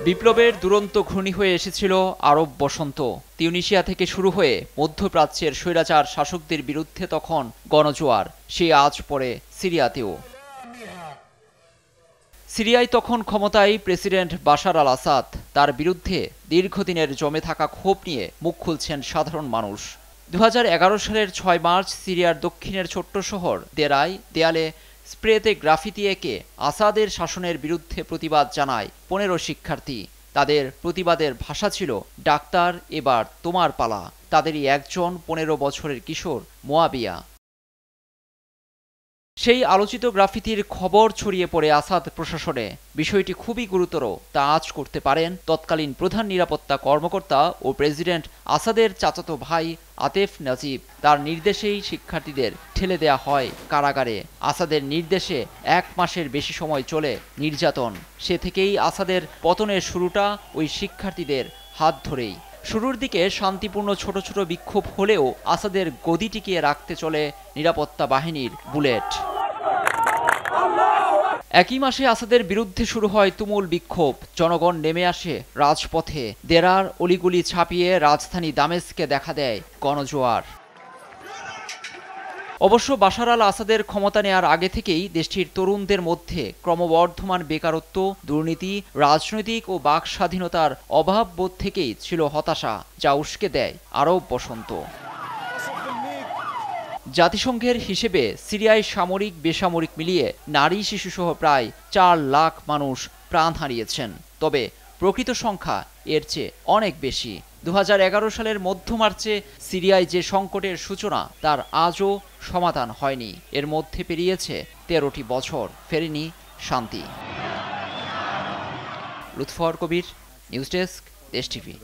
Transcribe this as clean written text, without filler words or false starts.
বিপ্লবের দুরন্ত ঘূর্ণি হয়ে এসেছিল আরব বসন্ত। তিউনিসিয়া থেকে শুরু হয়ে মধ্যপ্রাচ্যের স্বৈরাচার শাসকদের বিরুদ্ধে তখন গণজোয়ার, সে আজ পড়ে সিরিয়াতেও। সিরিয়ায় তখন ক্ষমতায় প্রেসিডেন্ট বাশার আল আসাদ। তার বিরুদ্ধে দীর্ঘদিনের জমে থাকা ক্ষোভ নিয়ে মুখ খুলছেন সাধারণ মানুষ। 2011 সালের 6 মার্চ সিরিয়ার দক্ষিণের ছোট্ট শহর দেরায় দেয়ালে স্প্রেতে গ্রাফিতি এঁকে আসাদের শাসনের বিরুদ্ধে প্রতিবাদ জানায় 15 শিক্ষার্থী। তাদের প্রতিবাদের ভাষা ছিল, ডাক্তার এবার তোমার পালা। তাদেরই একজন 15 বছরের কিশোর মোয়াবিয়া। সেই আলোচিত গ্রাফিতির খবর ছড়িয়ে পড়ে আসাদ প্রশাসনে। বিষয়টি খুবই গুরুতর তা আঁচ করতে পারেন তৎকালীন প্রধান নিরাপত্তা কর্মকর্তা ও প্রেসিডেন্ট আসাদের চাচাতো ভাই আতেফ নাজিব। তার নির্দেশেই শিক্ষার্থীদের ঠেলে দেয়া হয় কারাগারে। আসাদের নির্দেশে 1 মাসের বেশি সময় চলে নির্যাতন। সে থেকেই আসাদের পতনের শুরুটা ওই শিক্ষার্থীদের হাত ধরেই। শুরুর দিকে শান্তিপূর্ণ ছোট ছোট বিক্ষোভ হলেও আসাদের গদি টিকিয়ে রাখতে চলে নিরাপত্তা বাহিনীর বুলেট। একই মাসে আসাদের বিরুদ্ধে শুরু হয় তুমুল বিক্ষোভ। জনগণ নেমে আসে রাজপথে। দেরার অলিগুলি ছাপিয়ে রাজধানী দামেস্কে দেখা দেয় গণজোয়ার। অবশ্য বাশার আল আসাদের ক্ষমতা নেয়ার আগে থেকেই দেশটির তরুণদের মধ্যে ক্রমবর্ধমান বেকারত্ব, দুর্নীতি, রাজনৈতিক ও বাক স্বাধীনতার অভাব বোধ থেকেই ছিল হতাশা, যা উস্কে দেয় আরব বসন্ত। জাতিসংঘের হিসেবে সিরিয়ায় সামরিক বেসামরিক মিলিয়ে নারী শিশুসহ প্রায় 4 লাখ মানুষ প্রাণ হারিয়েছেন। তবে প্রকৃত সংখ্যা এর চেয়ে অনেক বেশি। 2011 সালের মধ্য মার্চে সিরিয়ায় যে সংকটের সূচনা তার আজও সমাধান হয়নি। এর মধ্যে পেরিয়েছে 13টি বছর, ফেরেনি শান্তি। লুৎফর কবির, নিউজ ডেস্ক, দেশ টিভি।